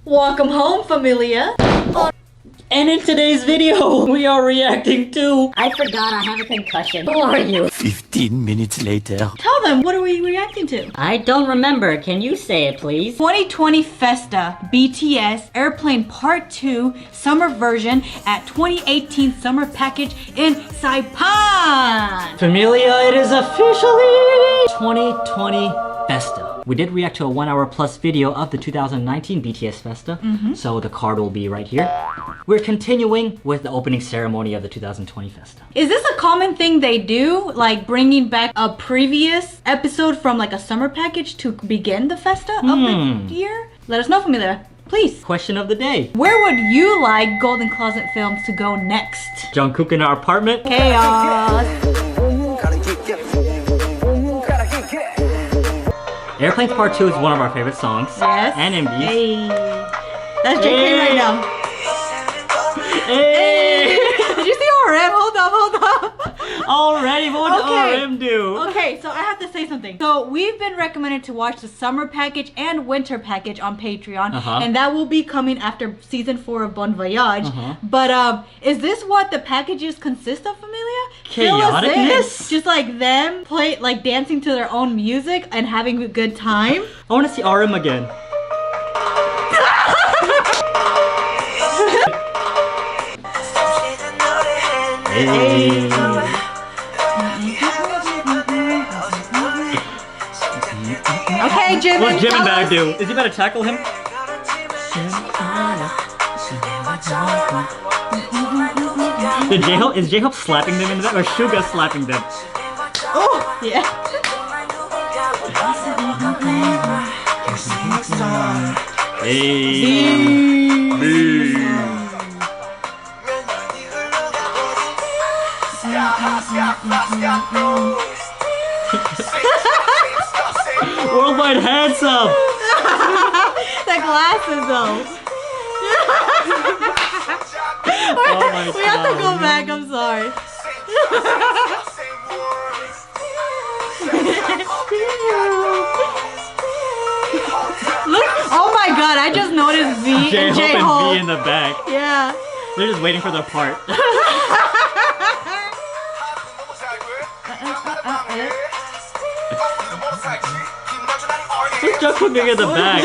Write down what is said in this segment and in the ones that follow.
Welcome home, Familia. And in today's video, we are reacting to... I forgot I have a concussion. Who are you? 15 minutes later. Tell them, what are we reacting to? I don't remember. Can you say it, please? 2020 FESTA BTS Airplane Part 2 Summer Version at 2018 Summer Package in Saipan. Familia, it is officially 2020 FESTA. We did react to a 1 hour plus video of the 2019 BTS FESTA, so the card will be right here. We're continuing with the opening ceremony of the 2020 FESTA. Is this a common thing they do? Like bringing back a previous episode from like a summer package to begin the FESTA of the year? Let us know, Familia. Please. Question of the day. Where would you like Golden Closet Films to go next? Jungkook in our apartment. Chaos. Airplanes Part 2 is one of our favorite songs. Yes. And MVs. Hey. That's JK right now. Hey! Did you see RM? Hold up. Already, what would RM do? Okay, so I have to say something. So we've been recommended to watch the summer package and winter package on Patreon, and that will be coming after season 4 of Bon Voyage. But is this what the packages consist of, Familia? Chaoticness? Just like them like dancing to their own music and having a good time. I want to see RM again. Hey. Okay, Jimin. What's Jimin about to do? Is he about to tackle him? Is J-Hope slapping them in the back, or Suga slapping them? Oh, yeah. Hey. Worldwide handsome. The glasses though. Oh my we have to go back, I'm sorry. Look, oh my god, I just noticed V and J-Hope J-Hope. and V in the back. Yeah. They're just waiting for their part. Who's Jungkook doing in the back?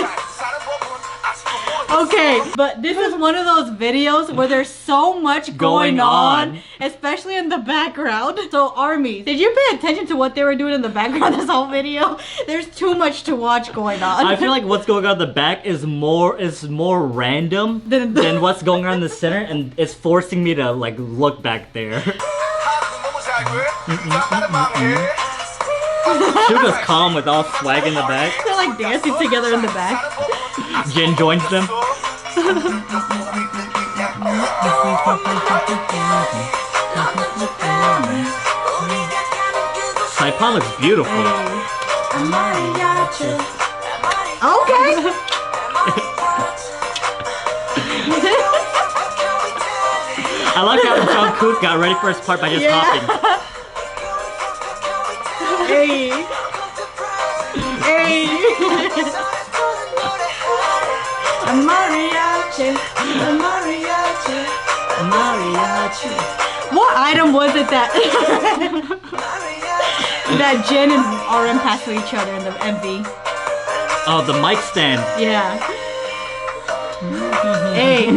Okay, but this is one of those videos where there's so much going on, especially in the background. So ARMY, did you pay attention to what they were doing in the background this whole video? There's too much to watch going on. I feel like what's going on in the back is more random than what's going on in the center, and it's forcing me to like look back there. Suga's calm with all swag in the back. They're like dancing together in the back. Jin joins them. Saipan looks beautiful. Okay. I like how Jungkook got ready for his part by just hopping. Hey. Hey. A mariachi. A mariachi. A mariachi. What item was it that that Jin and RM passed to each other in the MV? Oh, the mic stand. Yeah. Hey.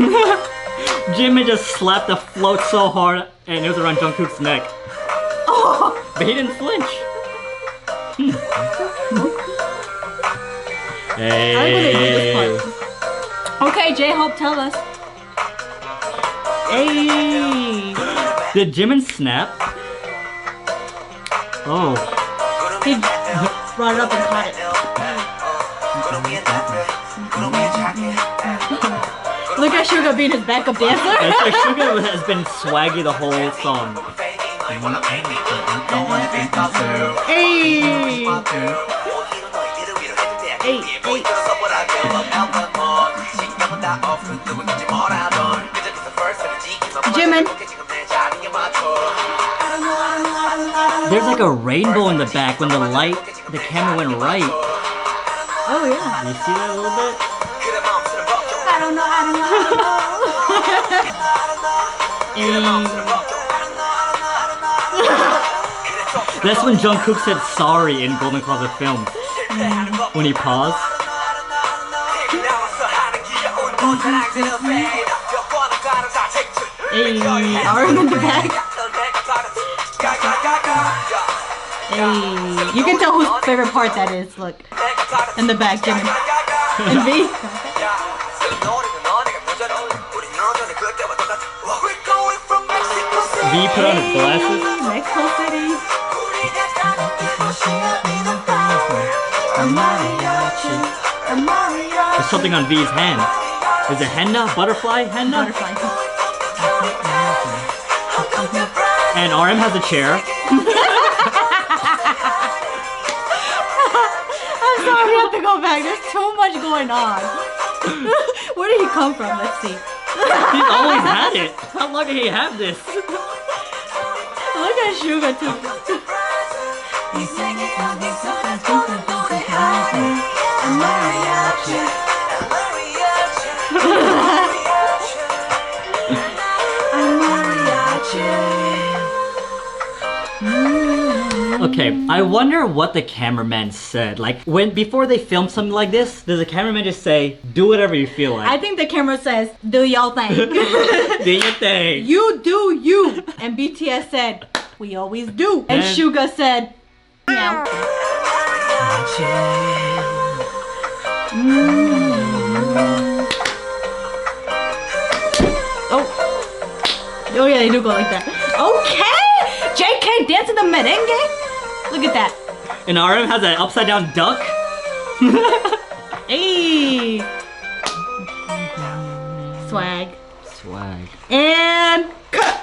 Jimin just slapped the float so hard and it was around Jungkook's neck. Oh. But he didn't flinch. Hey. I'm gonna do this part. Okay, J-Hope, tell us. Hey. Did Jimin snap? Oh. He brought it up and caught it. Look at Suga being his backup dancer. Suga has been swaggy the whole song. Hey. Hey. Jimin. There's like a rainbow in the back when the camera went right. Oh yeah. Do you see that a little bit? That's when Jungkook said sorry in Golden Closet Films. When he paused. Hey, RM in the back. Hey, you can tell whose favorite part that is. Look, in the back, Jimin and V. V put on his glasses. Mexico City. There's something on V's hand. Is it henna? Butterfly? Henna? Butterfly. And RM has a chair. I'm sorry, we have to go back. There's too much going on. Where did he come from? Let's see. He's always had it. How long did he have this? Look at Suga too. Okay, I wonder what the cameraman said. Like, before they film something like this, does the cameraman just say, do whatever you feel like? I think the camera says, do y'all thing. Do your thing. You do you. And BTS said, we always do. And Suga said, meow. Oh yeah, they do go like that. Okay! JK dancing the merengue? Look at that. And RM has an upside down duck? Hey! Swag. Swag. And cut!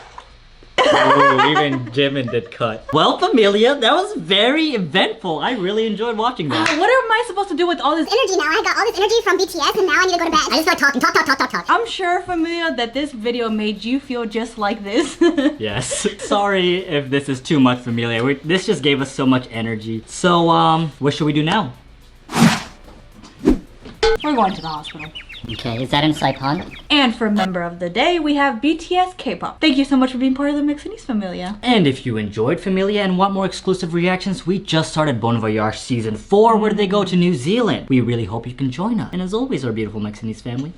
Ooh, even Jimin did cut. Well, Familia, that was very eventful. I really enjoyed watching that. What am I supposed to do with all this energy now? I got all this energy from BTS and now I need to go to bed. I just start talking, talk. I'm sure, Familia, that this video made you feel just like this. Yes. Sorry if this is too much, Familia. This just gave us so much energy. So, what should we do now? We're going to the hospital. Okay, is that in Saipan? And for member of the day, we have BTS K-pop. Thank you so much for being part of the Mixinies, Familia. And if you enjoyed Familia and want more exclusive reactions, we just started Bon Voyage Season 4 where they go to New Zealand. We really hope you can join us. And as always, our beautiful Mixinies family.